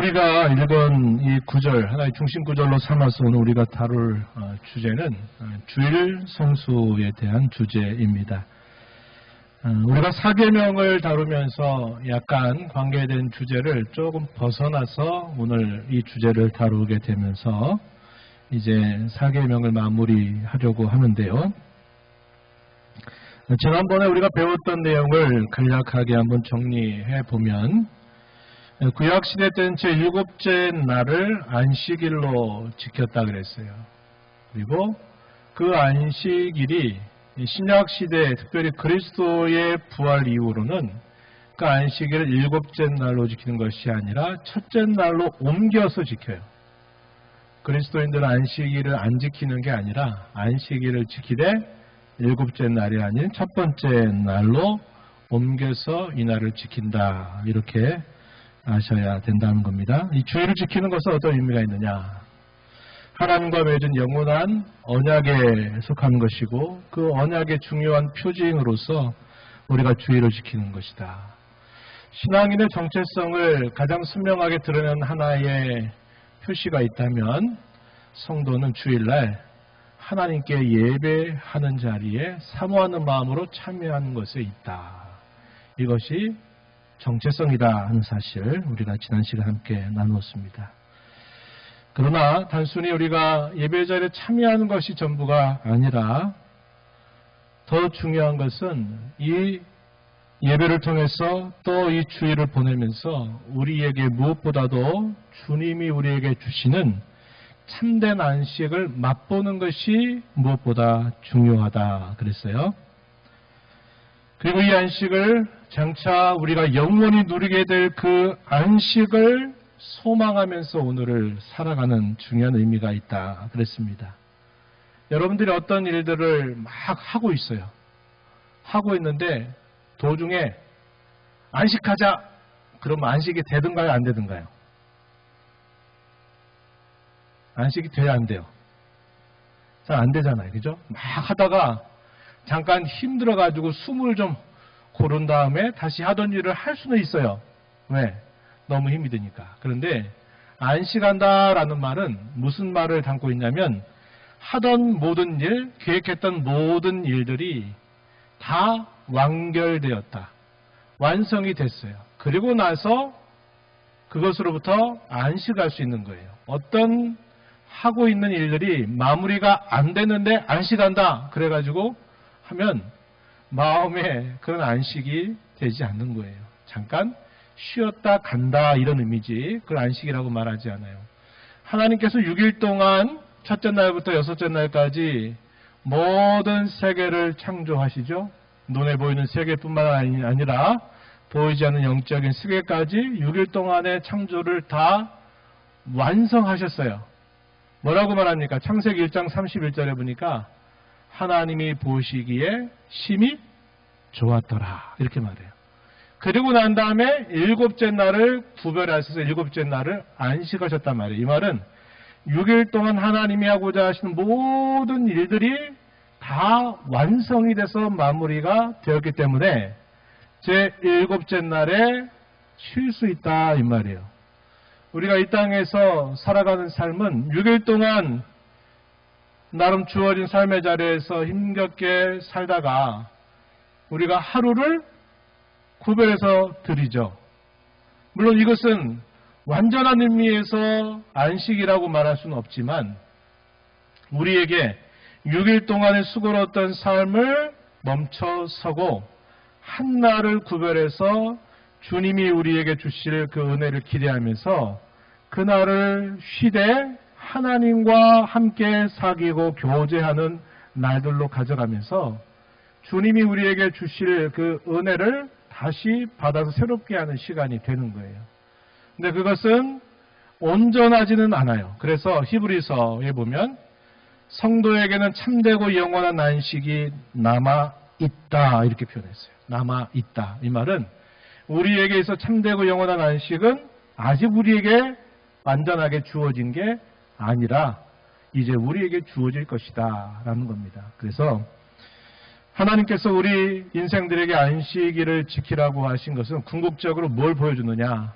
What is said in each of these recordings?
우리가 읽은 이 구절, 하나의 중심 구절로 삼아서 오늘 우리가 다룰 주제는 주일 성수에 대한 주제입니다. 우리가 사계명을 다루면서 약간 관계된 주제를 조금 벗어나서 오늘 이 주제를 다루게 되면서 이제 사계명을 마무리하려고 하는데요. 지난번에 우리가 배웠던 내용을 간략하게 한번 정리해 보면, 구약시대 때는 제7째 날을 안식일로 지켰다 그랬어요. 그리고 그 안식일이 신약시대, 특별히 그리스도의 부활 이후로는 그 안식일을 7째 날로 지키는 것이 아니라 첫째 날로 옮겨서 지켜요. 그리스도인들은 안식일을 안 지키는 게 아니라 안식일을 지키되 7째 날이 아닌 첫 번째 날로 옮겨서 이 날을 지킨다, 이렇게 아셔야 된다는 겁니다. 이 주일을 지키는 것은 어떤 의미가 있느냐? 하나님과 맺은 영원한 언약에 속하는 것이고, 그 언약의 중요한 표징으로서 우리가 주일을 지키는 것이다. 신앙인의 정체성을 가장 선명하게 드러내는 하나의 표시가 있다면, 성도는 주일날 하나님께 예배하는 자리에 사모하는 마음으로 참여하는 것에 있다. 이것이 정체성이다 하는 사실, 우리가 지난 시간 함께 나누었습니다. 그러나 단순히 우리가 예배 자리에 참여하는 것이 전부가 아니라 더 중요한 것은 이 예배를 통해서 또 이 주일을 보내면서 우리에게 무엇보다도 주님이 우리에게 주시는 참된 안식을 맛보는 것이 무엇보다 중요하다 그랬어요. 그리고 이 안식을 장차 우리가 영원히 누리게 될 그 안식을 소망하면서 오늘을 살아가는 중요한 의미가 있다 그랬습니다. 여러분들이 어떤 일들을 막 하고 있어요. 하고 있는데 도중에 안식하자 그러면 안식이 되든가요, 안 되든가요? 안식이 돼야 안 돼요. 잘 안 되잖아요. 그죠? 막 하다가 잠깐 힘들어가지고 숨을 좀 고른 다음에 다시 하던 일을 할 수는 있어요. 왜? 너무 힘이 드니까. 그런데 안식한다라는 말은 무슨 말을 담고 있냐면, 하던 모든 일, 계획했던 모든 일들이 다 완결되었다. 완성이 됐어요. 그리고 나서 그것으로부터 안식할 수 있는 거예요. 어떤 하고 있는 일들이 마무리가 안 되는데 안식한다 그래가지고 하면 마음에 그런 안식이 되지 않는 거예요. 잠깐 쉬었다 간다, 이런 의미지 그걸 안식이라고 말하지 않아요. 하나님께서 6일 동안 첫째 날부터 여섯째 날까지 모든 세계를 창조하시죠. 눈에 보이는 세계뿐만 아니라 보이지 않는 영적인 세계까지 6일 동안의 창조를 다 완성하셨어요. 뭐라고 말합니까? 창세기 1장 31절에 보니까 하나님이 보시기에 심히 좋았더라, 이렇게 말해요. 그리고 난 다음에 7째 날을 구별하셔서 7째 날을 안식하셨단 말이에요. 이 말은 6일 동안 하나님이 하고자 하시는 모든 일들이 다 완성이 돼서 마무리가 되었기 때문에 제 7째 날에 쉴 수 있다, 이 말이에요. 우리가 이 땅에서 살아가는 삶은 6일 동안 나름 주어진 삶의 자리에서 힘겹게 살다가 우리가 하루를 구별해서 드리죠. 물론 이것은 완전한 의미에서 안식이라고 말할 수는 없지만, 우리에게 6일 동안의 수고로웠던 삶을 멈춰서고 한 날을 구별해서 주님이 우리에게 주실 그 은혜를 기대하면서 그날을 쉬되 하나님과 함께 사귀고 교제하는 날들로 가져가면서 주님이 우리에게 주실 그 은혜를 다시 받아서 새롭게 하는 시간이 되는 거예요. 근데 그것은 온전하지는 않아요. 그래서 히브리서에 보면 성도에게는 참되고 영원한 안식이 남아있다, 이렇게 표현했어요. 남아있다. 이 말은 우리에게 있어 참되고 영원한 안식은 아직 우리에게 완전하게 주어진 게 아니라 이제 우리에게 주어질 것이다 라는 겁니다. 그래서 하나님께서 우리 인생들에게 안식일을 지키라고 하신 것은 궁극적으로 뭘 보여주느냐?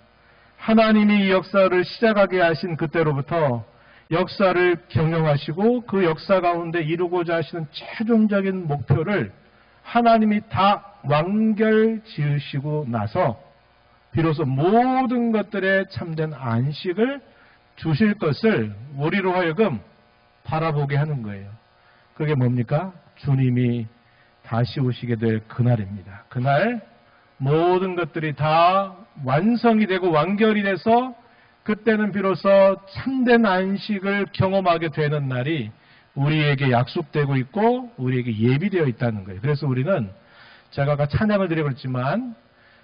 하나님이 이 역사를 시작하게 하신 그때로부터 역사를 경영하시고 그 역사 가운데 이루고자 하시는 최종적인 목표를 하나님이 다 완결 지으시고 나서 비로소 모든 것들의 참된 안식을 주실 것을 우리로 하여금 바라보게 하는 거예요. 그게 뭡니까? 주님이 다시 오시게 될 그날입니다. 그날 모든 것들이 다 완성이 되고 완결이 돼서 그때는 비로소 참된 안식을 경험하게 되는 날이 우리에게 약속되고 있고 우리에게 예비되어 있다는 거예요. 그래서 우리는 제가 아까 찬양을 드리고 있지만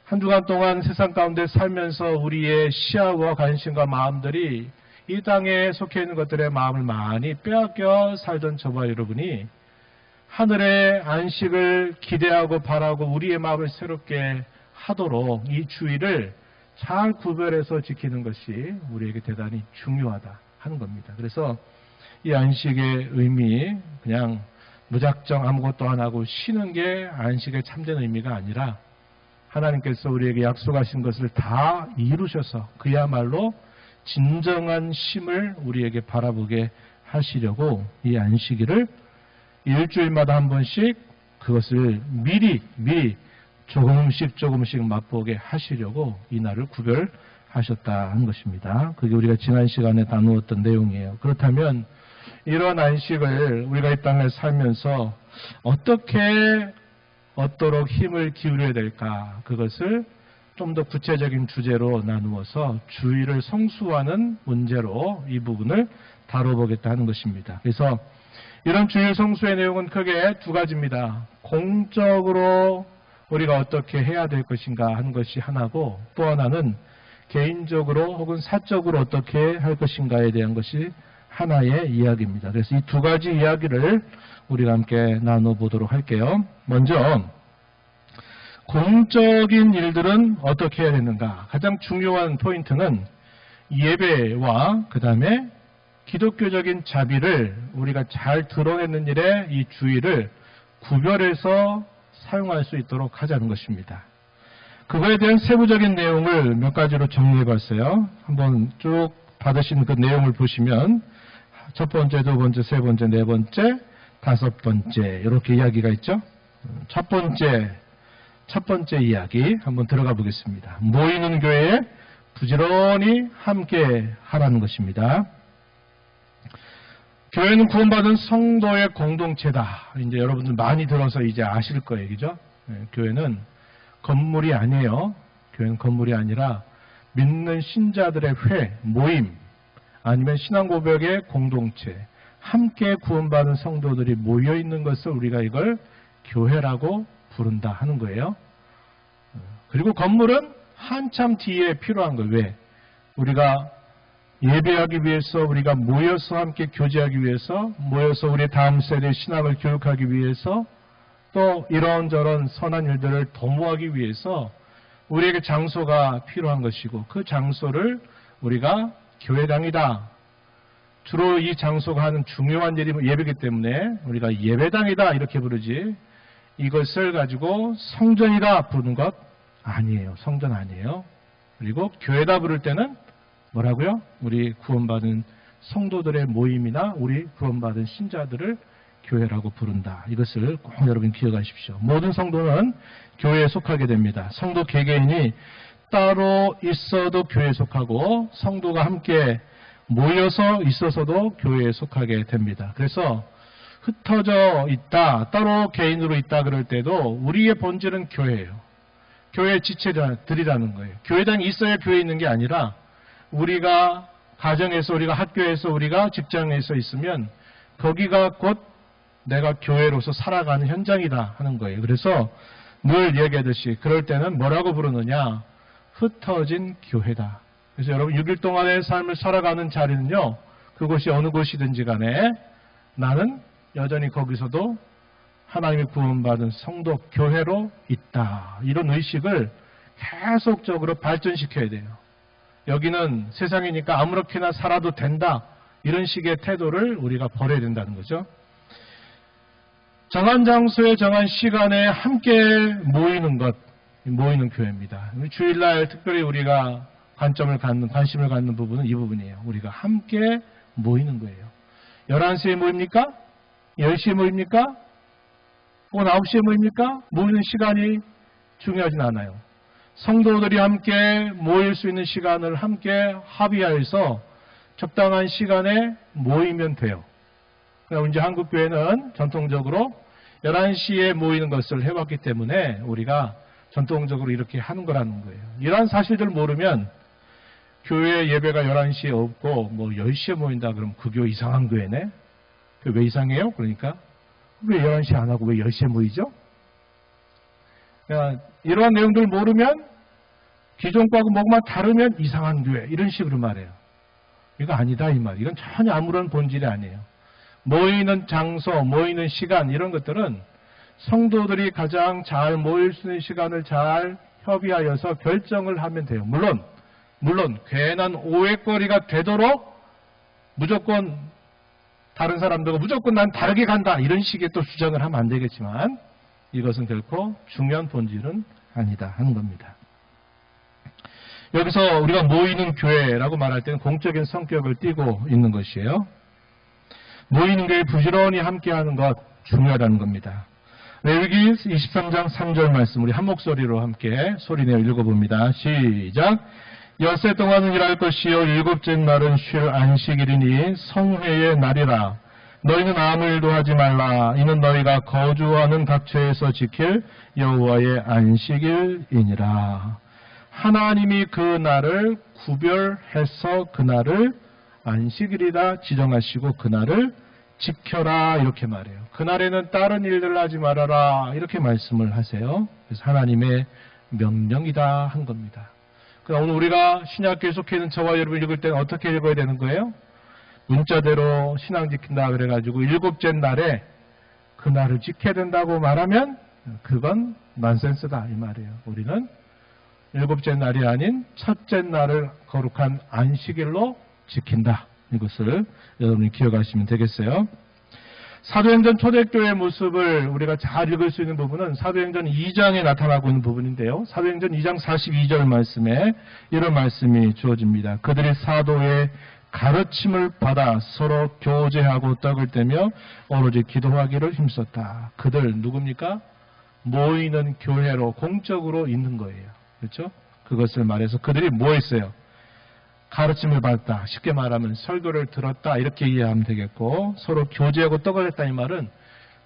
한 주간 동안 세상 가운데 살면서 우리의 시야와 관심과 마음들이 이 땅에 속해 있는 것들의 마음을 많이 빼앗겨 살던 저와 여러분이 하늘의 안식을 기대하고 바라고 우리의 마음을 새롭게 하도록 이 주의를 잘 구별해서 지키는 것이 우리에게 대단히 중요하다 하는 겁니다. 그래서 이 안식의 의미, 그냥 무작정 아무것도 안 하고 쉬는 게 안식의 참된 의미가 아니라 하나님께서 우리에게 약속하신 것을 다 이루셔서 그야말로 진정한 쉼을 우리에게 바라보게 하시려고 이 안식일을 일주일마다 한 번씩 그것을 미리 조금씩 맛보게 하시려고 이 날을 구별하셨다 한 것입니다. 그게 우리가 지난 시간에 나누었던 내용이에요. 그렇다면 이런 안식을 우리가 이 땅에 살면서 어떻도록 힘을 기울여야 될까? 그것을 좀 더 구체적인 주제로 나누어서 주의를 성수하는 문제로 이 부분을 다뤄보겠다 하는 것입니다. 그래서 이런 주의 성수의 내용은 크게 두 가지입니다. 공적으로 우리가 어떻게 해야 될 것인가 하는 것이 하나고 또 하나는 개인적으로 혹은 사적으로 어떻게 할 것인가에 대한 것이 하나의 이야기입니다. 그래서 이 두 가지 이야기를 우리가 함께 나눠보도록 할게요. 먼저 공적인 일들은 어떻게 해야 되는가? 가장 중요한 포인트는 예배와 그 다음에 기독교적인 자비를 우리가 잘 드러내는 일에 이 주의를 구별해서 사용할 수 있도록 하자는 것입니다. 그거에 대한 세부적인 내용을 몇 가지로 정리해 봤어요. 한번 쭉 받으신 그 내용을 보시면 첫 번째, 두 번째, 세 번째, 네 번째, 다섯 번째 이렇게 이야기가 있죠. 첫 번째 이야기 한번 들어가 보겠습니다. 모이는 교회에 부지런히 함께 하라는 것입니다. 교회는 구원받은 성도의 공동체다. 이제 여러분들 많이 들어서 이제 아실 거예요. 그죠? 교회는 건물이 아니에요. 교회는 건물이 아니라 믿는 신자들의 회, 모임, 아니면 신앙 고백의 공동체, 함께 구원받은 성도들이 모여 있는 것을 우리가 이걸 교회라고 부른다 하는 거예요. 그리고 건물은 한참 뒤에 필요한 거예요. 왜? 우리가 예배하기 위해서, 우리가 모여서 함께 교제하기 위해서, 모여서 우리 다음 세대 신앙을 교육하기 위해서, 또 이런저런 선한 일들을 도모하기 위해서 우리에게 장소가 필요한 것이고 그 장소를 우리가 교회당이다. 주로 이 장소가 하는 중요한 일이 예배이기 때문에 우리가 예배당이다 이렇게 부르지 이것을 가지고 성전이다 부르는 것 아니에요. 성전 아니에요. 그리고 교회다 부를 때는 뭐라고요? 우리 구원받은 성도들의 모임이나 우리 구원받은 신자들을 교회라고 부른다. 이것을 꼭 여러분 기억하십시오. 모든 성도는 교회에 속하게 됩니다. 성도 개개인이 따로 있어도 교회에 속하고 성도가 함께 모여서 있어서도 교회에 속하게 됩니다. 그래서 흩어져 있다, 따로 개인으로 있다 그럴 때도 우리의 본질은 교회예요. 교회의 지체들이라는 거예요. 교회당이 있어야 교회에 있는 게 아니라 우리가 가정에서, 우리가 학교에서, 우리가 직장에서 있으면 거기가 곧 내가 교회로서 살아가는 현장이다 하는 거예요. 그래서 늘 얘기하듯이 그럴 때는 뭐라고 부르느냐? 흩어진 교회다. 그래서 여러분 6일 동안의 삶을 살아가는 자리는요. 그곳이 어느 곳이든지 간에 나는 여전히 거기서도 하나님의 구원받은 성도 교회로 있다. 이런 의식을 계속적으로 발전시켜야 돼요. 여기는 세상이니까 아무렇게나 살아도 된다. 이런 식의 태도를 우리가 버려야 된다는 거죠. 정한 장소에 정한 시간에 함께 모이는 것, 모이는 교회입니다. 주일날 특별히 우리가 관심을 갖는 부분은 이 부분이에요. 우리가 함께 모이는 거예요. 11시에 모입니까? 10시에 모입니까? 혹은 9시에 모입니까? 모이는 시간이 중요하진 않아요. 성도들이 함께 모일 수 있는 시간을 함께 합의하여서 적당한 시간에 모이면 돼요. 그럼 이제 한국교회는 전통적으로 11시에 모이는 것을 해왔기 때문에 우리가 전통적으로 이렇게 하는 거라는 거예요. 이러한 사실들을 모르면 교회 예배가 11시에 없고 뭐 10시에 모인다 그러면 그 교회 이상한 교회네? 왜 이상해요? 그러니까 왜 11시에 안 하고 왜 10시에 모이죠? 그러니까 이러한 내용들을 모르면 기존 거하고 뭐만 다르면 이상한 교회 이런 식으로 말해요. 이거 아니다 이 말. 이건 전혀 아무런 본질이 아니에요. 모이는 장소, 모이는 시간 이런 것들은 성도들이 가장 잘 모일 수 있는 시간을 잘 협의하여서 결정을 하면 돼요. 물론 괜한 오해거리가 되도록 무조건 다른 사람들과 무조건 난 다르게 간다 이런 식의 또 주장을 하면 안 되겠지만 이것은 결코 중요한 본질은 아니다 하는 겁니다. 여기서 우리가 모이는 교회라고 말할 때는 공적인 성격을 띠고 있는 것이에요. 모이는 교회 부지런히 함께하는 것 중요하다는 겁니다. 레위기 23장 3절 말씀 우리 한 목소리로 함께 소리내어 읽어봅니다. 시작. 엿새 동안은 일할 것이요 일곱째 날은 쉴 안식일이니 성회의 날이라. 너희는 아무 일도 하지 말라. 이는 너희가 거주하는 각처에서 지킬 여호와의 안식일이니라. 하나님이 그 날을 구별해서 그 날을 안식일이라 지정하시고 그 날을 지켜라 이렇게 말해요. 그날에는 다른 일들을 하지 말아라 이렇게 말씀을 하세요. 그래서 하나님의 명령이다 한 겁니다. 그럼 오늘 우리가 신약교회 속해 있는 저와 여러분 읽을 때는 어떻게 읽어야 되는 거예요? 문자대로 신앙 지킨다 그래가지고 일곱째 날에 그 날을 지켜야 된다고 말하면 그건 난센스다 이 말이에요. 우리는 일곱째 날이 아닌 첫째 날을 거룩한 안식일로 지킨다. 이것을 여러분이 기억하시면 되겠어요. 사도행전 초대교회의 모습을 우리가 잘 읽을 수 있는 부분은 사도행전 2장에 나타나고 있는 부분인데요. 사도행전 2장 42절 말씀에 이런 말씀이 주어집니다. 그들이 사도의 가르침을 받아 서로 교제하고 떡을 떼며 오로지 기도하기를 힘썼다. 그들 누굽니까? 모이는 교회로 공적으로 있는 거예요. 그렇죠? 그것을 말해서 그들이 뭐 했어요? 가르침을 받았다. 쉽게 말하면 설교를 들었다. 이렇게 이해하면 되겠고 서로 교제하고 떡을 했다. 이 말은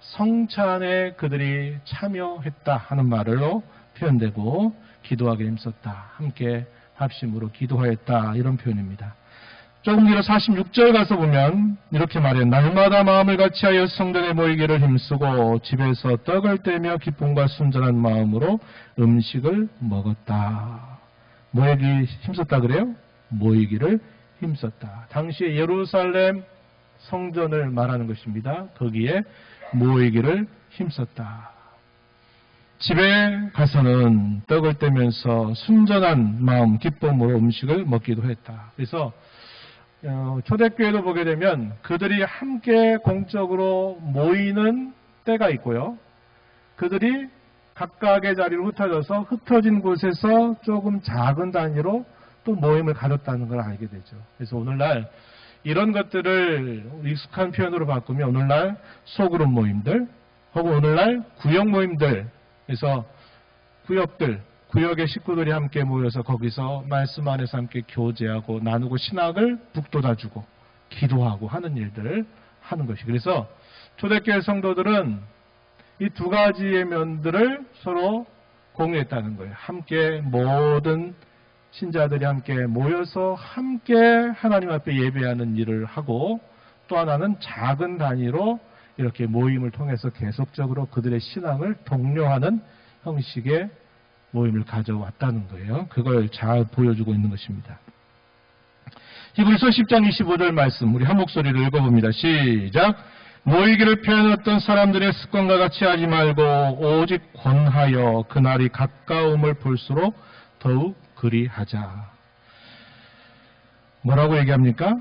성찬에 그들이 참여했다 하는 말로 표현되고 기도하기를 힘썼다. 함께 합심으로 기도하였다. 이런 표현입니다. 조금 뒤로 46절 가서 보면 이렇게 말해요. 날마다 마음을 같이하여 성전에 모이기를 힘쓰고 집에서 떡을 떼며 기쁨과 순전한 마음으로 음식을 먹었다. 모이기 힘썼다 그래요? 모이기를 힘썼다. 당시에 예루살렘 성전을 말하는 것입니다. 거기에 모이기를 힘썼다. 집에 가서는 떡을 떼면서 순전한 마음, 기쁨으로 음식을 먹기도 했다. 그래서 초대교회도 보게 되면 그들이 함께 공적으로 모이는 때가 있고요. 그들이 각각의 자리로 흩어져서 흩어진 곳에서 조금 작은 단위로 또 모임을 가졌다는 걸 알게 되죠. 그래서 오늘날 이런 것들을 익숙한 표현으로 바꾸면 오늘날 소그룹 모임들 혹은 오늘날 구역 모임들 그래서 구역의 식구들이 함께 모여서 거기서 말씀 안에서 함께 교제하고 나누고 신학을 북돋아주고 기도하고 하는 일들을 하는 것이. 그래서 초대교회 성도들은 이 두 가지의 면들을 서로 공유했다는 거예요. 함께 모든 신자들이 함께 모여서 함께 하나님 앞에 예배하는 일을 하고 또 하나는 작은 단위로 이렇게 모임을 통해서 계속적으로 그들의 신앙을 독려하는 형식의 모임을 가져왔다는 거예요. 그걸 잘 보여주고 있는 것입니다. 히브리서 10장 25절 말씀 우리 한 목소리로 읽어봅니다. 시작. 모이기를 피하였던 사람들의 습관과 같이 하지 말고 오직 권하여 그날이 가까움을 볼수록 더욱 그리하자. 뭐라고 얘기합니까?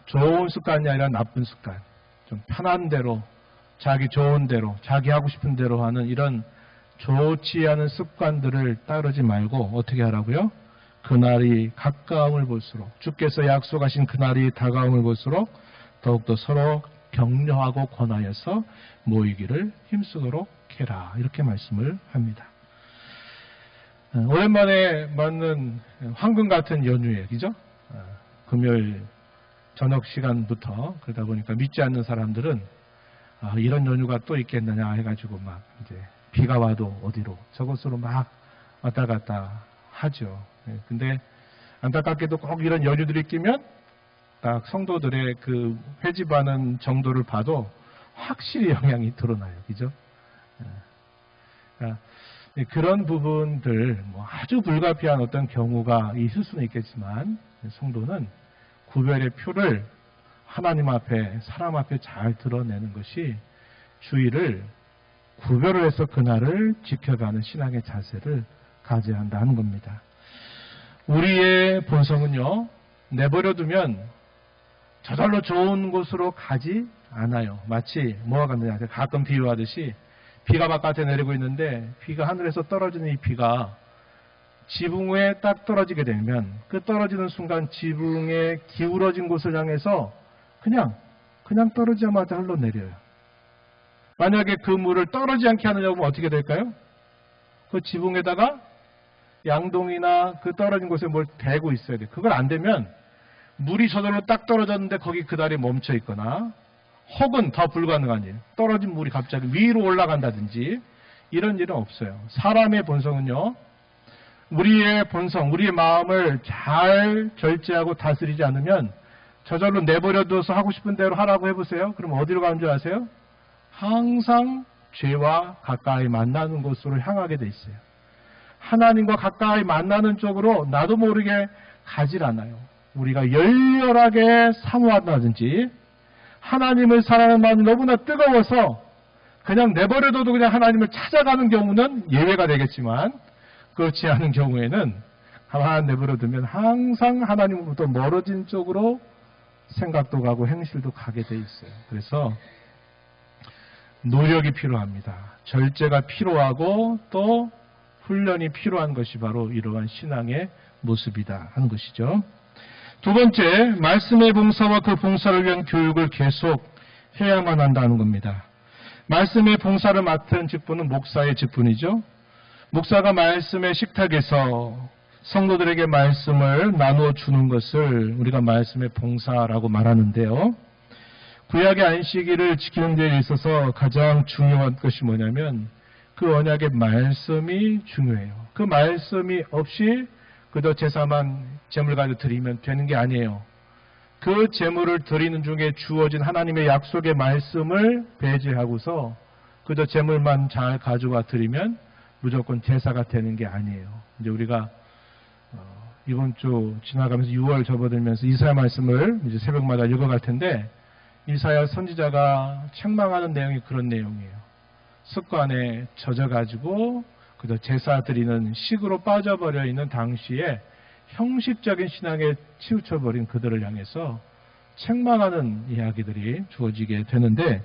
좋은 습관이 아니라 나쁜 습관. 좀 편한 대로, 자기 좋은 대로, 자기 하고 싶은 대로 하는 이런 좋지 않은 습관들을 따르지 말고 어떻게 하라고요? 그날이 가까움을 볼수록, 주께서 약속하신 그날이 다가옴을 볼수록 더욱더 서로 격려하고 권하여서 모이기를 힘쓰도록 해라. 이렇게 말씀을 합니다. 오랜만에 맞는 황금 같은 연휴에, 그죠? 금요일 저녁 시간부터, 그러다 보니까 믿지 않는 사람들은 이런 연휴가 또 있겠느냐 해가지고 막 이제 비가 와도 어디로 저것으로 막 왔다 갔다 하죠. 근데 안타깝게도 꼭 이런 연휴들이 끼면 딱 성도들의 그 회집하는 정도를 봐도 확실히 영향이 드러나요. 그죠? 그러니까 그런 부분들, 뭐 아주 불가피한 어떤 경우가 있을 수는 있겠지만, 성도는 구별의 표를 하나님 앞에, 사람 앞에 잘 드러내는 것이 주의를 구별을 해서 그날을 지켜가는 신앙의 자세를 가져야 한다는 겁니다. 우리의 본성은요, 내버려두면 저절로 좋은 곳으로 가지 않아요. 마치 뭐가 같느냐, 가끔 비유하듯이 비가 바깥에 내리고 있는데 비가 하늘에서 떨어지는 이 비가 지붕 위에 딱 떨어지게 되면 그 떨어지는 순간 지붕에 기울어진 곳을 향해서 그냥 떨어지자마자 흘러내려요. 만약에 그 물을 떨어지지 않게 하느냐고 하면 어떻게 될까요? 그 지붕에다가 양동이나 그 떨어진 곳에 뭘 대고 있어야 돼요. 그걸 안 되면 물이 저절로 딱 떨어졌는데 거기 그다리 멈춰 있거나, 혹은 더 불가능한 일, 떨어진 물이 갑자기 위로 올라간다든지 이런 일은 없어요. 사람의 본성은요, 우리의 본성, 우리의 마음을 잘 절제하고 다스리지 않으면 저절로 내버려둬서 하고 싶은 대로 하라고 해보세요. 그럼 어디로 가는 줄 아세요? 항상 죄와 가까이 만나는 곳으로 향하게 돼 있어요. 하나님과 가까이 만나는 쪽으로 나도 모르게 가질 않아요. 우리가 열렬하게 사모한다든지 하나님을 사랑하는 마음이 너무나 뜨거워서 그냥 내버려둬도 그냥 하나님을 찾아가는 경우는 예외가 되겠지만, 그렇지 않은 경우에는 가만 내버려두면 항상 하나님으로부터 멀어진 쪽으로 생각도 가고 행실도 가게 돼 있어요. 그래서 노력이 필요합니다. 절제가 필요하고 또 훈련이 필요한 것이 바로 이러한 신앙의 모습이다 하는 것이죠. 두 번째, 말씀의 봉사와 그 봉사를 위한 교육을 계속 해야만 한다는 겁니다. 말씀의 봉사를 맡은 직분은 목사의 직분이죠. 목사가 말씀의 식탁에서 성도들에게 말씀을 나누어 주는 것을 우리가 말씀의 봉사라고 말하는데요. 구약의 안식일을 지키는 데 있어서 가장 중요한 것이 뭐냐면 그 언약의 말씀이 중요해요. 그 말씀이 없이 그저 제사만 제물 가지고 드리면 되는 게 아니에요. 그 제물을 드리는 중에 주어진 하나님의 약속의 말씀을 배제하고서 그저 제물만 잘 가져와 드리면 무조건 제사가 되는 게 아니에요. 이제 우리가 이번 주 지나가면서 6월 접어들면서 이사야 말씀을 이제 새벽마다 읽어갈 텐데, 이사야 선지자가 책망하는 내용이 그런 내용이에요. 습관에 젖어가지고 그저 제사 드리는 식으로 빠져버려 있는 당시에 형식적인 신앙에 치우쳐버린 그들을 향해서 책망하는 이야기들이 주어지게 되는데,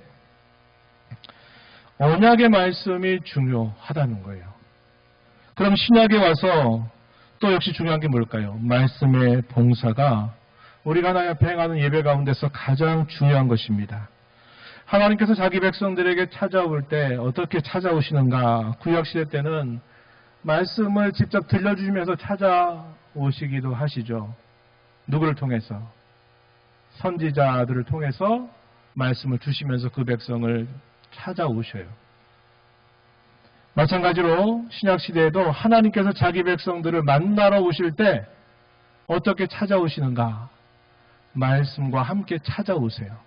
언약의 말씀이 중요하다는 거예요. 그럼 신약에 와서 또 역시 중요한 게 뭘까요? 말씀의 봉사가 우리가 하나님 앞에 행하는 예배 가운데서 가장 중요한 것입니다. 하나님께서 자기 백성들에게 찾아올 때 어떻게 찾아오시는가? 구약시대 때는 말씀을 직접 들려주시면서 찾아오시기도 하시죠. 누구를 통해서? 선지자들을 통해서 말씀을 주시면서 그 백성을 찾아오셔요. 마찬가지로 신약시대에도 하나님께서 자기 백성들을 만나러 오실 때 어떻게 찾아오시는가? 말씀과 함께 찾아오세요.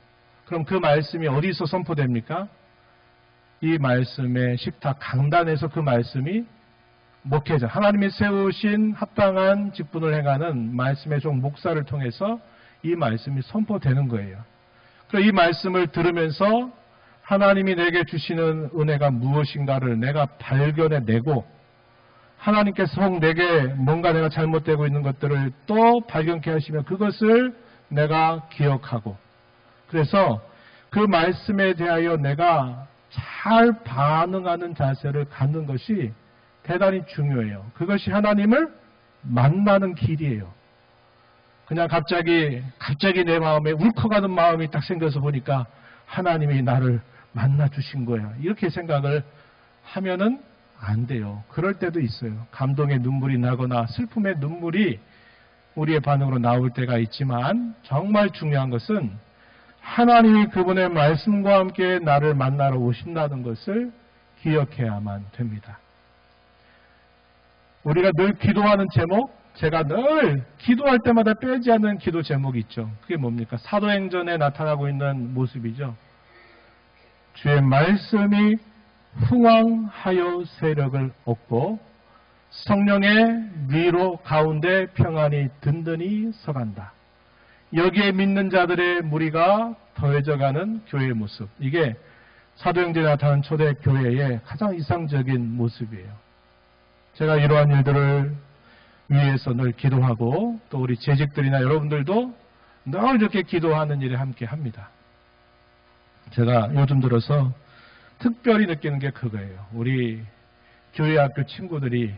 그럼 그 말씀이 어디서 선포됩니까? 이 말씀의 식탁 강단에서 그 말씀이 목회자, 하나님이 세우신 합당한 직분을 행하는 말씀의 종 목사를 통해서 이 말씀이 선포되는 거예요. 그래서 이 말씀을 들으면서 하나님이 내게 주시는 은혜가 무엇인가를 내가 발견해내고, 하나님께서 혹 내게 뭔가 내가 잘못되고 있는 것들을 또 발견케 하시면 그것을 내가 기억하고, 그래서 그 말씀에 대하여 내가 잘 반응하는 자세를 갖는 것이 대단히 중요해요. 그것이 하나님을 만나는 길이에요. 그냥 갑자기 내 마음에 울컥하는 마음이 딱 생겨서 보니까 하나님이 나를 만나 주신 거야. 이렇게 생각을 하면은 안 돼요. 그럴 때도 있어요. 감동의 눈물이 나거나 슬픔의 눈물이 우리의 반응으로 나올 때가 있지만 정말 중요한 것은 하나님이 그분의 말씀과 함께 나를 만나러 오신다는 것을 기억해야만 됩니다. 우리가 늘 기도하는 제목, 제가 늘 기도할 때마다 빼지 않는 기도 제목이 있죠. 그게 뭡니까? 사도행전에 나타나고 있는 모습이죠. 주의 말씀이 흥왕하여 세력을 얻고 성령의 위로 가운데 평안이 든든히 서간다. 여기에 믿는 자들의 무리가 더해져가는 교회의 모습. 이게 사도행전에 나타난 초대 교회의 가장 이상적인 모습이에요. 제가 이러한 일들을 위해서 늘 기도하고 또 우리 재직들이나 여러분들도 늘 이렇게 기도하는 일에 함께 합니다. 제가 요즘 들어서 특별히 느끼는 게 그거예요. 우리 교회 학교 친구들이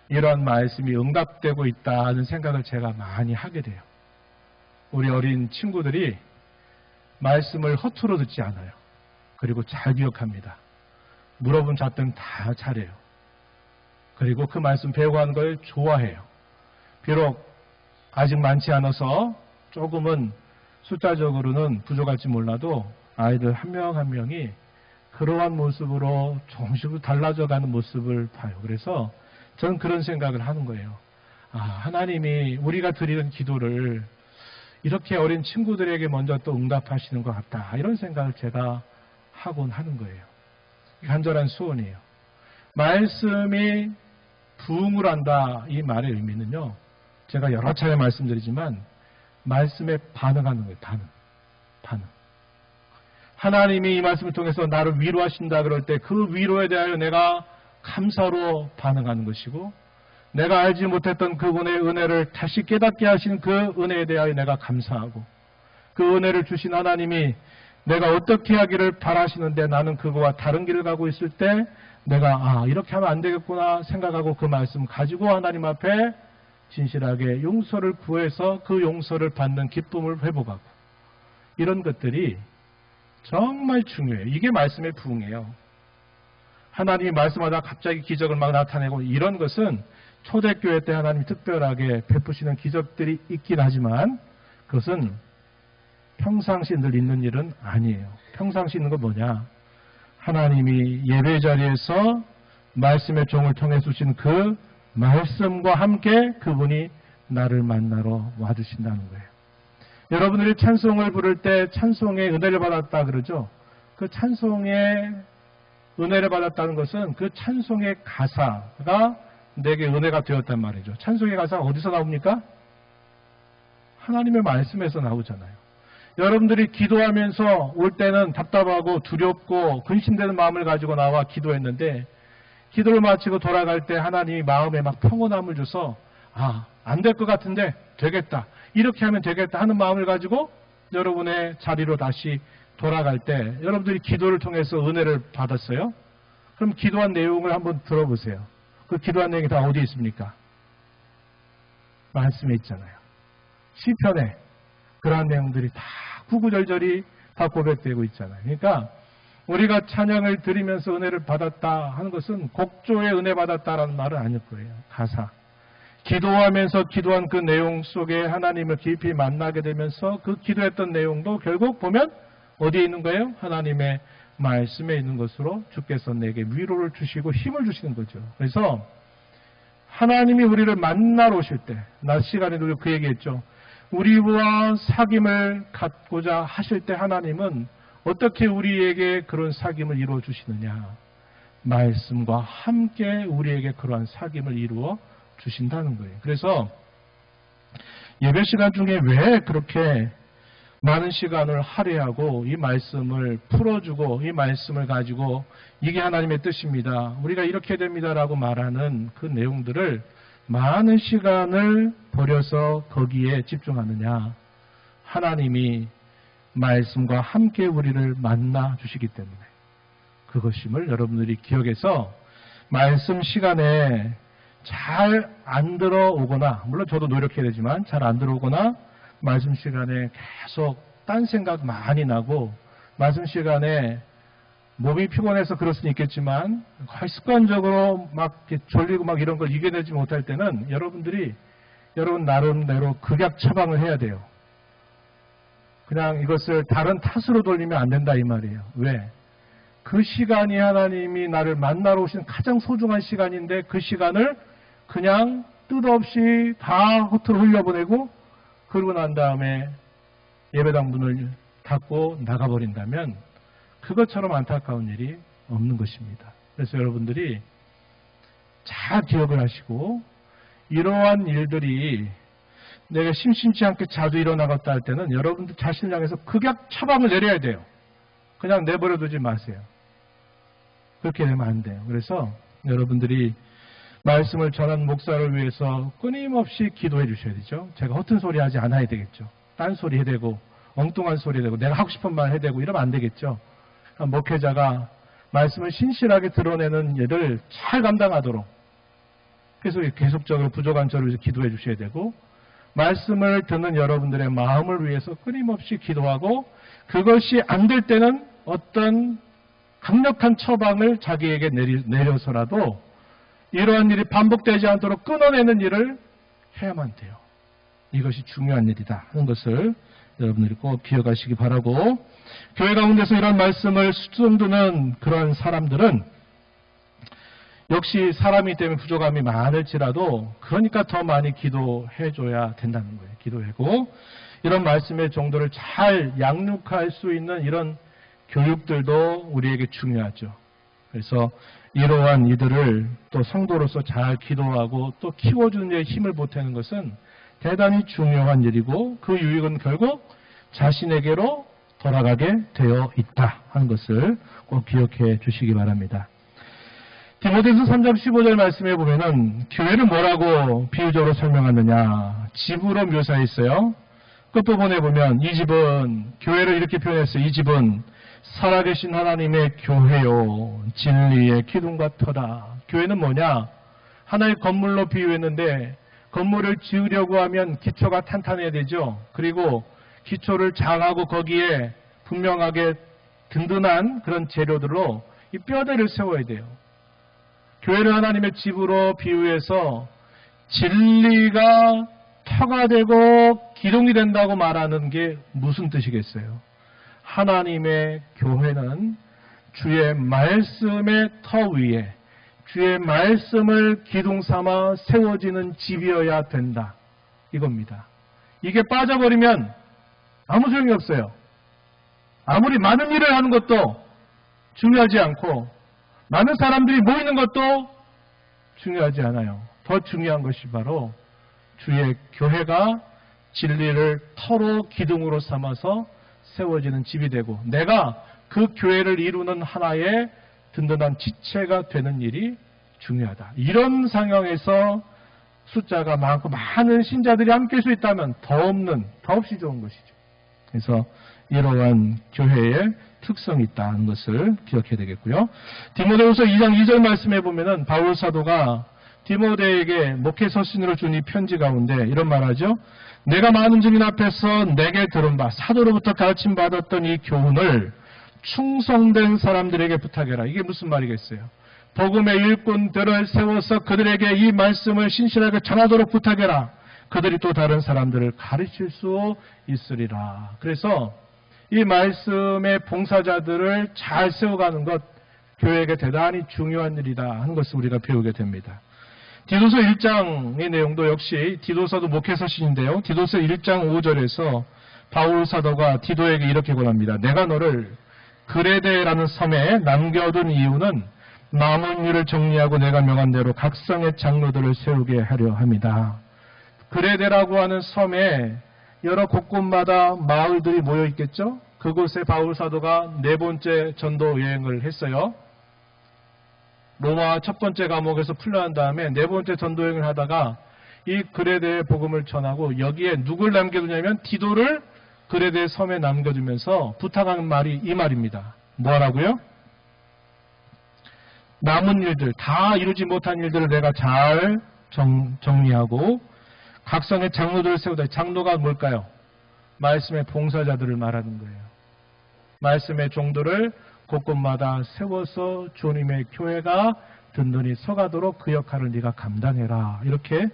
이러한 말씀이 응답되고 있다는 생각을 제가 많이 하게 돼요. 우리 어린 친구들이 말씀을 허투루 듣지 않아요. 그리고 잘 기억합니다. 물어본 잡등 다 잘해요. 그리고 그 말씀 배우고 하는 걸 좋아해요. 비록 아직 많지 않아서 조금은 숫자적으로는 부족할지 몰라도 아이들 한 명 한 명이 그러한 모습으로 조금씩 달라져가는 모습을 봐요. 그래서 저는 그런 생각을 하는 거예요. 하나님이 우리가 드리는 기도를 이렇게 어린 친구들에게 먼저 또 응답하시는 것 같다. 이런 생각을 제가 하곤 하는 거예요. 간절한 소원이에요. 말씀이 부흥을 한다. 이 말의 의미는요. 제가 여러 차례 말씀드리지만 말씀에 반응하는 거예요. 반응. 하나님이 이 말씀을 통해서 나를 위로하신다 그럴 때 그 위로에 대하여 내가 감사로 반응하는 것이고 내가 알지 못했던 그분의 은혜를 다시 깨닫게 하신 그 은혜에 대하여 내가 감사하고 그 은혜를 주신 하나님이 내가 어떻게 하기를 바라시는데 나는 그거와 다른 길을 가고 있을 때 내가 이렇게 하면 안 되겠구나 생각하고 그 말씀 가지고 하나님 앞에 진실하게 용서를 구해서 그 용서를 받는 기쁨을 회복하고 이런 것들이 정말 중요해요. 이게 말씀의 부흥이에요. 하나님이 말씀하다 갑자기 기적을 막 나타내고 이런 것은 초대교회 때 하나님이 특별하게 베푸시는 기적들이 있긴 하지만 그것은 평상시 늘 있는 일은 아니에요. 평상시 있는 건 뭐냐? 하나님이 예배 자리에서 말씀의 종을 통해 주신 그 말씀과 함께 그분이 나를 만나러 와주신다는 거예요. 여러분들이 찬송을 부를 때 찬송의 은혜를 받았다 그러죠? 그 찬송의 은혜를 받았다는 것은 그 찬송의 가사가 내게 은혜가 되었단 말이죠. 찬송의 가사가 어디서 나옵니까? 하나님의 말씀에서 나오잖아요. 여러분들이 기도하면서 올 때는 답답하고 두렵고 근심되는 마음을 가지고 나와 기도했는데 기도를 마치고 돌아갈 때 하나님이 마음에 막 평온함을 줘서 안 될 것 같은데 되겠다. 이렇게 하면 되겠다 하는 마음을 가지고 여러분의 자리로 다시 돌아갈 때 여러분들이 기도를 통해서 은혜를 받았어요? 그럼 기도한 내용을 한번 들어보세요. 그 기도한 내용이 다 어디에 있습니까? 말씀에 있잖아요. 시편에 그러한 내용들이 다 구구절절이 다 고백되고 있잖아요. 그러니까 우리가 찬양을 드리면서 은혜를 받았다 하는 것은 곡조에 은혜 받았다라는 말은 아닐 거예요. 가사. 기도하면서 기도한 그 내용 속에 하나님을 깊이 만나게 되면서 그 기도했던 내용도 결국 보면 어디에 있는 거예요? 하나님의 말씀에 있는 것으로 주께서 내게 위로를 주시고 힘을 주시는 거죠. 그래서 하나님이 우리를 만나러 오실 때, 낮 시간에도 그 얘기했죠. 우리와 사귐을 갖고자 하실 때 하나님은 어떻게 우리에게 그런 사귐을 이루어 주시느냐. 말씀과 함께 우리에게 그러한 사귐을 이루어 주신다는 거예요. 그래서 예배 시간 중에 왜 그렇게 많은 시간을 할애하고 이 말씀을 풀어주고 이 말씀을 가지고 이게 하나님의 뜻입니다. 우리가 이렇게 됩니다라고 말하는 그 내용들을 많은 시간을 버려서 거기에 집중하느냐. 하나님이 말씀과 함께 우리를 만나 주시기 때문에 그것임을 여러분들이 기억해서 말씀 시간에 잘 안 들어오거나, 물론 저도 노력해야 되지만 잘 안 들어오거나, 말씀 시간에 계속 딴 생각 많이 나고, 말씀 시간에 몸이 피곤해서 그럴 수는 있겠지만 거의 습관적으로 막 졸리고 막 이런 걸 이겨내지 못할 때는 여러분들이 여러분 나름대로 극약 처방을 해야 돼요. 그냥 이것을 다른 탓으로 돌리면 안 된다 이 말이에요. 왜? 그 시간이 하나님이 나를 만나러 오신 가장 소중한 시간인데 그 시간을 그냥 뜻없이 다 허투루 흘려보내고 그러고 난 다음에 예배당 문을 닫고 나가버린다면 그것처럼 안타까운 일이 없는 것입니다. 그래서 여러분들이 잘 기억을 하시고 이러한 일들이 내가 심심치 않게 자주 일어나갔다 할 때는 여러분들 자신을 향해서 극약 처방을 내려야 돼요. 그냥 내버려 두지 마세요. 그렇게 되면 안 돼요. 그래서 여러분들이 말씀을 전하는 목사를 위해서 끊임없이 기도해 주셔야 되죠. 제가 허튼 소리 하지 않아야 되겠죠. 딴 소리 해대고 엉뚱한 소리 해대고 내가 하고 싶은 말 해대고 이러면 안 되겠죠. 목회자가 말씀을 신실하게 드러내는 일을 잘 감당하도록 그래서 계속적으로 부족한 저를 위해서 기도해 주셔야 되고 말씀을 듣는 여러분들의 마음을 위해서 끊임없이 기도하고 그것이 안 될 때는 어떤 강력한 처방을 자기에게 내려서라도 이러한 일이 반복되지 않도록 끊어내는 일을 해야만 돼요. 이것이 중요한 일이다 하는 것을 여러분들이 꼭 기억하시기 바라고 교회 가운데서 이런 말씀을 수준두는 그런 사람들은 역시 사람이기 때문에 부족함이 많을지라도 그러니까 더 많이 기도해줘야 된다는 거예요. 기도하고 이런 말씀의 정도를 잘 양육할 수 있는 이런 교육들도 우리에게 중요하죠. 그래서 이러한 이들을 또 성도로서 잘 기도하고 또 키워주는 데 힘을 보태는 것은 대단히 중요한 일이고 그 유익은 결국 자신에게로 돌아가게 되어 있다 하는 것을 꼭 기억해 주시기 바랍니다. 디모데후서 3장 15절 말씀에 보면은 교회를 뭐라고 비유적으로 설명하느냐 집으로 묘사했어요. 끝부분에 보면 이 집은 교회를 이렇게 표현했어요. 이 집은 살아계신 하나님의 교회요 진리의 기둥과 터다. 교회는 뭐냐? 하나의 건물로 비유했는데 건물을 지으려고 하면 기초가 탄탄해야 되죠. 그리고 기초를 잘하고 거기에 분명하게 든든한 그런 재료들로 이 뼈대를 세워야 돼요. 교회를 하나님의 집으로 비유해서 진리가 터가 되고 기둥이 된다고 말하는 게 무슨 뜻이겠어요? 하나님의 교회는 주의 말씀의 터 위에 주의 말씀을 기둥 삼아 세워지는 집이어야 된다. 이겁니다. 이게 빠져버리면 아무 소용이 없어요. 아무리 많은 일을 하는 것도 중요하지 않고 많은 사람들이 모이는 것도 중요하지 않아요. 더 중요한 것이 바로 주의 교회가 진리를 터로 기둥으로 삼아서 세워지는 집이 되고 내가 그 교회를 이루는 하나의 든든한 지체가 되는 일이 중요하다. 이런 상황에서 숫자가 많고 많은 신자들이 함께 할 수 있다면 더없이 좋은 것이죠. 그래서 이러한 교회의 특성이 있다는 것을 기억해야 되겠고요. 디모데후서 2장 2절 말씀에 보면은 바울 사도가 디모데에게 목회 서신으로 준 이 편지 가운데 이런 말하죠. 내가 많은 증인 앞에서 내게 들은 바 사도로부터 가르침 받았던 이 교훈을 충성된 사람들에게 부탁해라. 이게 무슨 말이겠어요? 복음의 일꾼들을 세워서 그들에게 이 말씀을 신실하게 전하도록 부탁해라. 그들이 또 다른 사람들을 가르칠 수 있으리라. 그래서 이 말씀의 봉사자들을 잘 세워가는 것 교회에게 대단히 중요한 일이다 하는 것을 우리가 배우게 됩니다. 디도서 1장의 내용도 역시 디도서도 목회서신인데요. 디도서 1장 5절에서 바울 사도가 디도에게 이렇게 권합니다. 내가 너를 그레데라는 섬에 남겨둔 이유는 남은 일을 정리하고 내가 명한 대로 각성의 장로들을 세우게 하려 합니다. 그레데라고 하는 섬에 여러 곳곳마다 마을들이 모여 있겠죠. 그곳에 바울 사도가 네 번째 전도 여행을 했어요. 로마 첫 번째 감옥에서 풀려난 다음에 네 번째 전도 여행을 하다가 이 그레데의 복음을 전하고 여기에 누굴 남겨두냐면 디도를 그레데 섬에 남겨두면서 부탁한 말이 이 말입니다. 뭐라고요? 남은 일들, 다 이루지 못한 일들을 내가 잘 정리하고 각성의 장로들을 세우다. 장로가 뭘까요? 말씀의 봉사자들을 말하는 거예요. 말씀의 종들을 곳곳마다 세워서 주님의 교회가 든든히 서가도록 그 역할을 네가 감당해라. 이렇게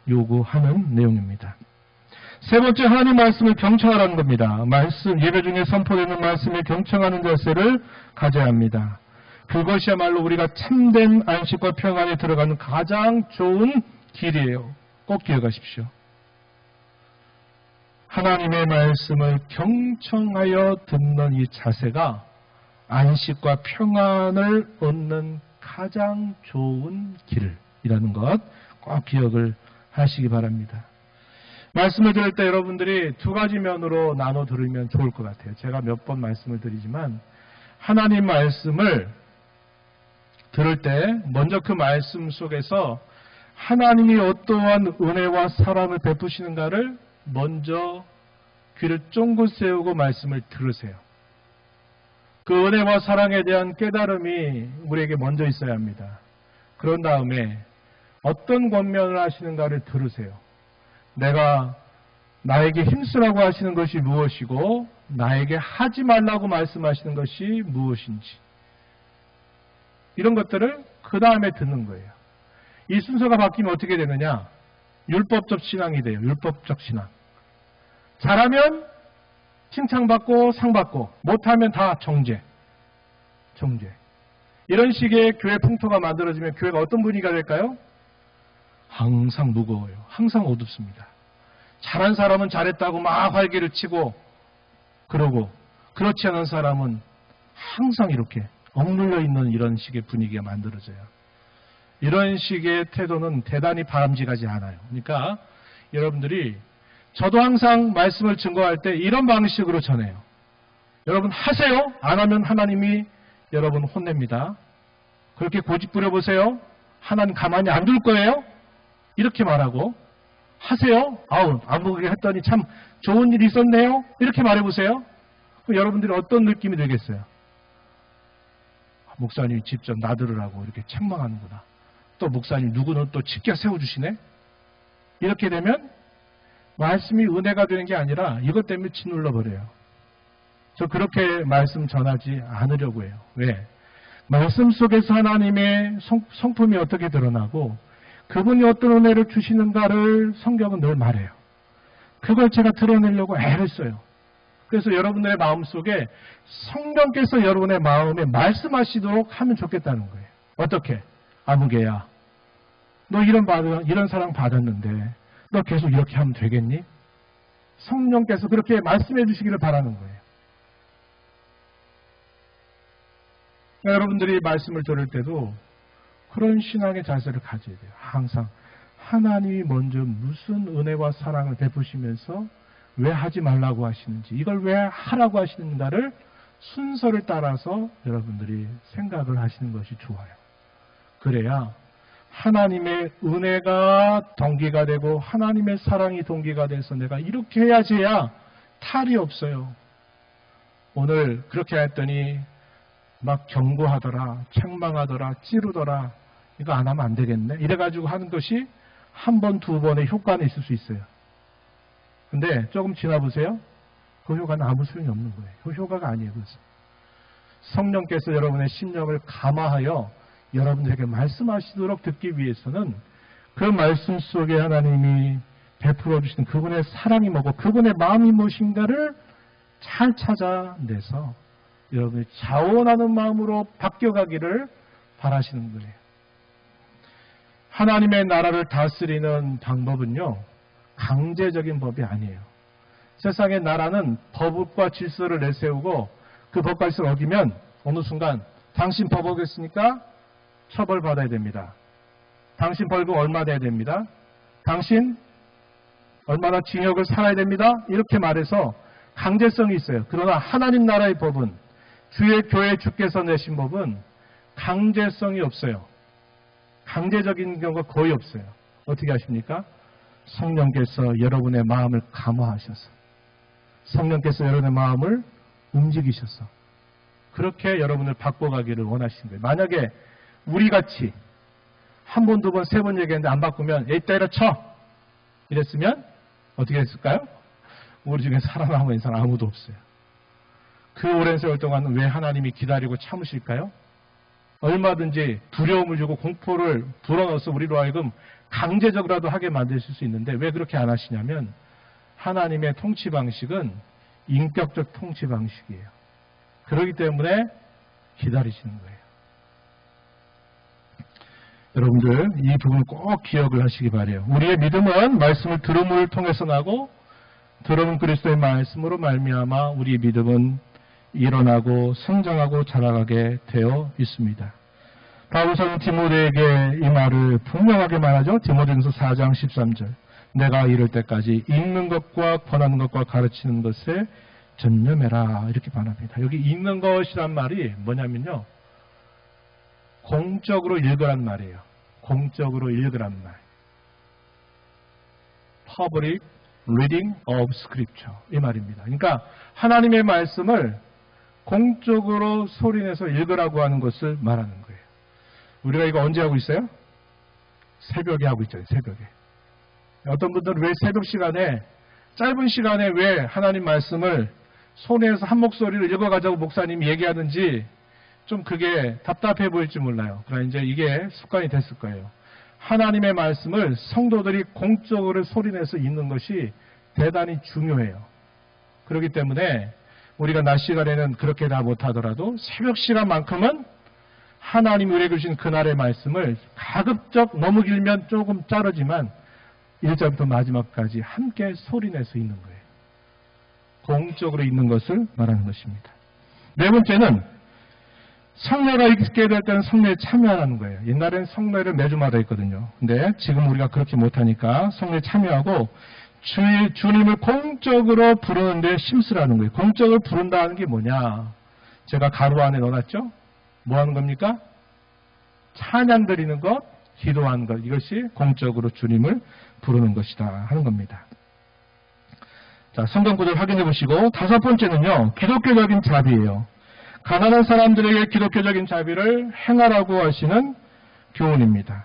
요구하는 내용입니다. 세 번째, 하나님 말씀을 경청하라는 겁니다. 말씀, 예배 중에 선포되는 말씀에 경청하는 자세를 가져야 합니다. 그것이야말로 우리가 참된 안식과 평안에 들어가는 가장 좋은 길이에요. 꼭 기억하십시오. 하나님의 말씀을 경청하여 듣는 이 자세가 안식과 평안을 얻는 가장 좋은 길이라는 것 꼭 기억을 하시기 바랍니다. 말씀을 들을 때 여러분들이 두 가지 면으로 나눠 들으면 좋을 것 같아요. 제가 몇 번 말씀을 드리지만 하나님 말씀을 들을 때 먼저 그 말씀 속에서 하나님이 어떠한 은혜와 사랑을 베푸시는가를 먼저 귀를 쫑긋 세우고 말씀을 들으세요. 그 은혜와 사랑에 대한 깨달음이 우리에게 먼저 있어야 합니다. 그런 다음에 어떤 권면을 하시는가를 들으세요. 내가 나에게 힘쓰라고 하시는 것이 무엇이고 나에게 하지 말라고 말씀하시는 것이 무엇인지 이런 것들을 그 다음에 듣는 거예요. 이 순서가 바뀌면 어떻게 되느냐? 율법적 신앙이 돼요. 율법적 신앙. 잘하면 칭찬받고 상받고 못하면 다 정죄. 이런 식의 교회 풍토가 만들어지면 교회가 어떤 분위기가 될까요? 항상 무거워요. 항상 어둡습니다. 잘한 사람은 잘했다고 막 활기를 치고 그러고 그렇지 않은 사람은 항상 이렇게 억눌려 있는 이런 식의 분위기가 만들어져요. 이런 식의 태도는 대단히 바람직하지 않아요. 그러니까 여러분들이 저도 항상 말씀을 증거할 때 이런 방식으로 전해요. 여러분 하세요. 안 하면 하나님이 여러분 혼냅니다. 그렇게 고집 부려보세요. 하나님 가만히 안 둘 거예요. 이렇게 말하고 하세요. 아우 안 보게 했더니 참 좋은 일이 있었네요. 이렇게 말해보세요. 그럼 여러분들이 어떤 느낌이 들겠어요? 목사님이 직접 나들으라고 이렇게 책망하는구나. 또 목사님 누구는 또 직접 세워주시네. 이렇게 되면 말씀이 은혜가 되는 게 아니라 이것 때문에 짓눌러버려요. 저 그렇게 말씀 전하지 않으려고 해요. 왜? 말씀 속에서 하나님의 성품이 어떻게 드러나고 그분이 어떤 은혜를 주시는가를 성경은 늘 말해요. 그걸 제가 드러내려고 애를 써요. 그래서 여러분들의 마음속에 성령께서 여러분의 마음에 말씀하시도록 하면 좋겠다는 거예요. 어떻게? 아무개야, 너 이런 사랑 받았는데 너 계속 이렇게 하면 되겠니? 성령께서 그렇게 말씀해 주시기를 바라는 거예요. 여러분들이 말씀을 들을 때도 그런 신앙의 자세를 가져야 돼요. 항상 하나님이 먼저 무슨 은혜와 사랑을 베푸시면서 왜 하지 말라고 하시는지, 이걸 왜 하라고 하시는가를 순서를 따라서 여러분들이 생각을 하시는 것이 좋아요. 그래야 하나님의 은혜가 동기가 되고 하나님의 사랑이 동기가 돼서 내가 이렇게 해야지야 탈이 없어요. 오늘 그렇게 했더니 막 경고하더라, 책망하더라, 찌르더라. 이거 안 하면 안 되겠네. 이래가지고 하는 것이 한 번, 두 번의 효과는 있을 수 있어요. 근데 조금 지나보세요. 그 효과는 아무 소용이 없는 거예요. 그 효과가 아니에요. 그래서 성령께서 여러분의 심령을 감화하여 여러분들에게 말씀하시도록 듣기 위해서는 그 말씀 속에 하나님이 베풀어 주시는 그분의 사랑이 뭐고 그분의 마음이 무엇인가를 잘 찾아내서 여러분이 자원하는 마음으로 바뀌어가기를 바라시는 거예요. 하나님의 나라를 다스리는 방법은요, 강제적인 법이 아니에요. 세상의 나라는 법과 질서를 내세우고 그 법과 질서를 어기면 어느 순간 당신 법 어겼으니까 처벌받아야 됩니다. 당신 벌금 얼마 내야 됩니다. 당신 얼마나 징역을 살아야 됩니다. 이렇게 말해서 강제성이 있어요. 그러나 하나님 나라의 법은, 주의 교회 주께서 내신 법은 강제성이 없어요. 강제적인 경우가 거의 없어요. 어떻게 하십니까? 성령께서 여러분의 마음을 감화하셔서, 성령께서 여러분의 마음을 움직이셔서 그렇게 여러분을 바꿔가기를 원하시는 거예요. 만약에 우리같이 한 번, 두 번, 세 번 얘기했는데 안 바꾸면 에이 때려쳐! 이랬으면 어떻게 했을까요? 우리 중에 살아남은 인사는 아무도 없어요. 그 오랜 세월 동안 왜 하나님이 기다리고 참으실까요? 얼마든지 두려움을 주고 공포를 불어넣어서 우리로 하여금 강제적으로라도 하게 만드실 수 있는데 왜 그렇게 안 하시냐면 하나님의 통치 방식은 인격적 통치 방식이에요. 그렇기 때문에 기다리시는 거예요. 여러분들 이 부분 꼭 기억을 하시기 바라요. 우리의 믿음은 말씀을 들음을 통해서 나고 들음은 그리스도의 말씀으로 말미암아 우리 믿음은 일어나고 성장하고 자라가게 되어 있습니다. 바울사는 디모데에게 이 말을 분명하게 말하죠. 디모데전서 4장 13절. 내가 이럴 때까지 읽는 것과 권하는 것과 가르치는 것에 전념해라. 이렇게 말합니다. 여기 읽는 것이란 말이 뭐냐면요. 공적으로 읽으란 말이에요. 공적으로 읽으란 말. Public reading of scripture. 이 말입니다. 그러니까 하나님의 말씀을 공적으로 소리내서 읽으라고 하는 것을 말하는 거예요. 우리가 이거 언제 하고 있어요? 새벽에 하고 있잖아요. 새벽에. 어떤 분들은 왜 새벽 시간에 짧은 시간에 왜 하나님 말씀을 손에서 한 목소리로 읽어가자고 목사님이 얘기하는지 좀 그게 답답해 보일지 몰라요. 그러나 이제 이게 습관이 됐을 거예요. 하나님의 말씀을 성도들이 공적으로 소리내서 읽는 것이 대단히 중요해요. 그렇기 때문에 우리가 낮 시간에는 그렇게 다 못하더라도 새벽 시간만큼은 하나님이 우리에게 주신 그날의 말씀을 가급적 너무 길면 조금 자르지만 1절부터 마지막까지 함께 소리내서 읽는 거예요. 공적으로 읽는 것을 말하는 것입니다. 네 번째는 성례가 있게 될 때는 성례에 참여하는 거예요. 옛날에는 성례를 매주마다 했거든요. 근데 지금 우리가 그렇게 못하니까 성례에 참여하고 주님을 공적으로 부르는데 심쓰라는 거예요. 공적으로 부른다는 게 뭐냐? 제가 가로 안에 넣어놨죠? 뭐 하는 겁니까? 찬양 드리는 것, 기도하는 것. 이것이 공적으로 주님을 부르는 것이다 하는 겁니다. 자, 성경 구절 확인해 보시고 다섯 번째는요. 기독교적인 자비예요. 가난한 사람들에게 기독교적인 자비를 행하라고 하시는 교훈입니다.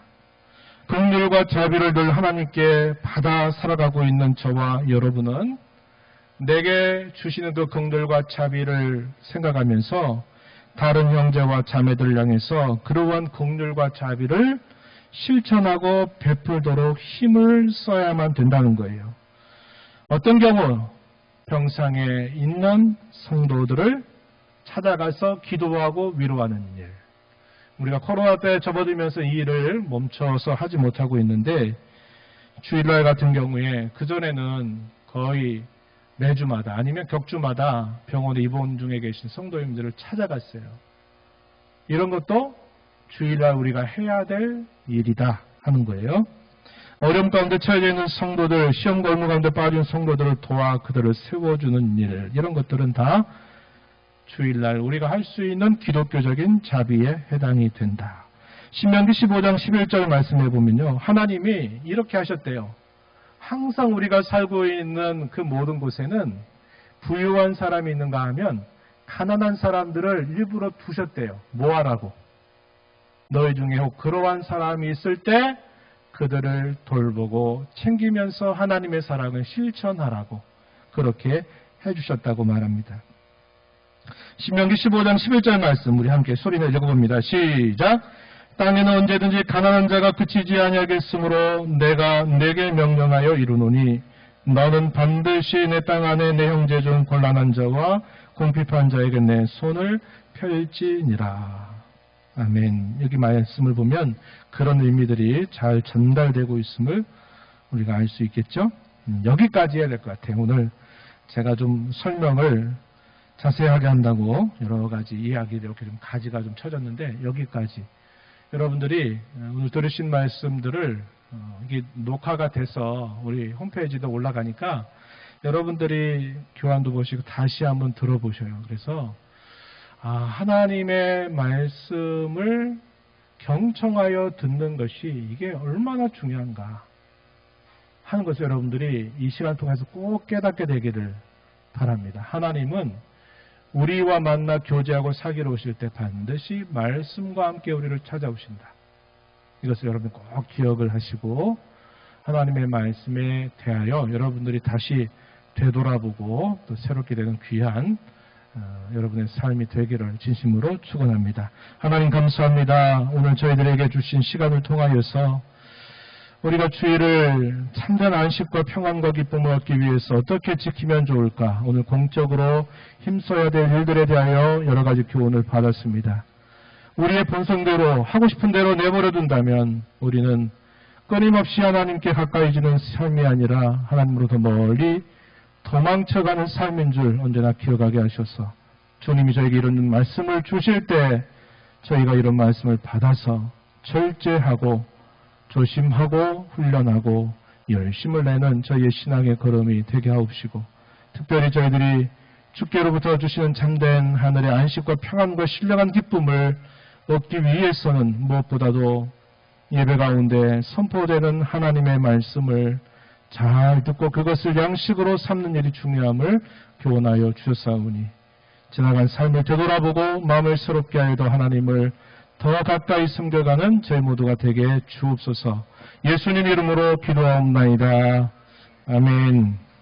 긍휼과 자비를 늘 하나님께 받아 살아가고 있는 저와 여러분은 내게 주시는 그 긍휼과 자비를 생각하면서 다른 형제와 자매들을 향해서 그러한 긍휼과 자비를 실천하고 베풀도록 힘을 써야만 된다는 거예요. 어떤 경우 병상에 있는 성도들을 찾아가서 기도하고 위로하는 일. 우리가 코로나 때 접어들면서 이 일을 멈춰서 하지 못하고 있는데 주일날 같은 경우에 그전에는 거의 매주마다 아니면 격주마다 병원에 입원 중에 계신 성도님들을 찾아갔어요. 이런 것도 주일날 우리가 해야 될 일이다 하는 거예요. 어려움 가운데 처해져 있는 성도들, 시험 골무 가운데 빠진 성도들을 도와 그들을 세워주는 일, 이런 것들은 다 주일날 우리가 할 수 있는 기독교적인 자비에 해당이 된다. 신명기 15장 11절 말씀해 보면요. 하나님이 이렇게 하셨대요. 항상 우리가 살고 있는 그 모든 곳에는 부유한 사람이 있는가 하면 가난한 사람들을 일부러 두셨대요. 뭐 하라고? 너희 중에 혹 그러한 사람이 있을 때 그들을 돌보고 챙기면서 하나님의 사랑을 실천하라고 그렇게 해주셨다고 말합니다. 신명기 15장 11절 말씀 우리 함께 소리내 읽어봅니다. 시작! 땅에는 언제든지 가난한 자가 그치지 아니하겠으므로 내가 내게 명령하여 이루노니 너는 반드시 내 땅 안에 내 형제 중 곤란한 자와 궁핍한 자에게 내 손을 펼지니라. 아멘. 여기 말씀을 보면 그런 의미들이 잘 전달되고 있음을 우리가 알 수 있겠죠? 여기까지 해야 될 것 같아요. 오늘 제가 좀 설명을 자세하게 한다고 여러 가지 이야기를 이렇게 좀 가지가 좀 쳐졌는데 여기까지 여러분들이 오늘 들으신 말씀들을 이게 녹화가 돼서 우리 홈페이지도 올라가니까 여러분들이 교환도 보시고 다시 한번 들어보셔요. 그래서 하나님의 말씀을 경청하여 듣는 것이 이게 얼마나 중요한가 하는 것을 여러분들이 이 시간 통해서 꼭 깨닫게 되기를 바랍니다. 하나님은 우리와 만나 교제하고 사귀러 오실 때 반드시 말씀과 함께 우리를 찾아오신다. 이것을 여러분 꼭 기억을 하시고 하나님의 말씀에 대하여 여러분들이 다시 되돌아보고 또 새롭게 되는 귀한 여러분의 삶이 되기를 진심으로 축원합니다. 하나님 감사합니다. 오늘 저희들에게 주신 시간을 통하여서 우리가 주일을 참된 안식과 평안과 기쁨을 얻기 위해서 어떻게 지키면 좋을까? 오늘 공적으로 힘써야 될 일들에 대하여 여러 가지 교훈을 받았습니다. 우리의 본성대로 하고 싶은 대로 내버려 둔다면 우리는 끊임없이 하나님께 가까이지는 삶이 아니라 하나님으로부터 멀리 도망쳐가는 삶인 줄 언제나 기억하게 하셔서 주님이 저에게 이런 말씀을 주실 때 저희가 이런 말씀을 받아서 절제하고 조심하고 훈련하고 열심을 내는 저희의 신앙의 걸음이 되게 하옵시고 특별히 저희들이 주께로부터 주시는 참된 하늘의 안식과 평안과 신령한 기쁨을 얻기 위해서는 무엇보다도 예배 가운데 선포되는 하나님의 말씀을 잘 듣고 그것을 양식으로 삼는 일이 중요함을 교훈하여 주셨사오니 지나간 삶을 되돌아보고 마음을 새롭게 하여도 하나님을 더 가까이 숨겨가는 저희 모두가 되게 주옵소서. 예수님 이름으로 기도하옵나이다. 아멘.